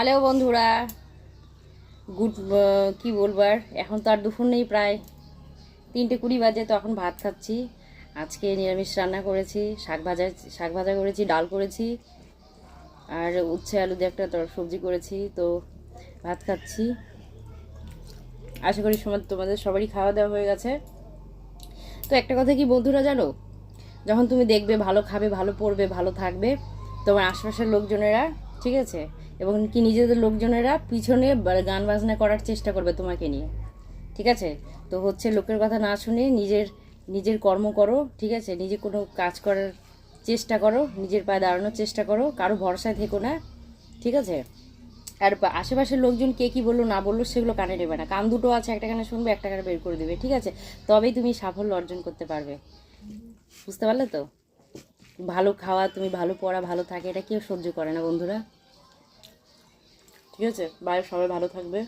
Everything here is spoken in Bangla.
হ্যালো বন্ধুরা, গুড কি বলবো আর, এখন তো আর দুপুর নেই, প্রায় 3:20 বাজে। তো এখন ভাত খাচ্ছি। আজকে নিরামিষ রান্না করেছি, শাক ভাজা করেছি, ডাল করেছি, আর উচ্ছে আলু দিয়ে একটা সবজি করেছি। তো ভাত খাচ্ছি। আশা করি তোমাদের সবারই খাওয়া দাওয়া হয়ে গেছে। তো একটা কথা কি বন্ধুরা জানো, যখন তুমি দেখবে ভালো খাবে, ভালো পড়বে, ভালো থাকবে, তোমার আশপাশের লোকজনেরা, ঠিক আছে, এবং কি নিজেদের লোকজনেরা পিছনে গান বাজনা করার চেষ্টা করবে তোমাকে নিয়ে, ঠিক আছে। তো হচ্ছে লোকের কথা না শুনে নিজের নিজের কর্ম করো, ঠিক আছে। নিজে কোনো কাজ করার চেষ্টা করো, নিজের পায়ে দাঁড়ানোর চেষ্টা করো, কারো ভরসায় থেকো না, ঠিক আছে। আর আশেপাশের লোকজন কে কী বললো না বললো সেগুলো কানে নেবে না। কান দুটো আছে, একটা কানে শুনবে, একটা কানে বের করে দেবে, ঠিক আছে। তবেই তুমি সাফল্য অর্জন করতে পারবে। বুঝতে পারলে তো? ভালো খাওয়া, তুমি ভালো পড়া, ভালো থাকে, এটা কেউ সহ্য করে না বন্ধুরা, ঠিক আছে। বাইরে সবাই ভালো থাকবে।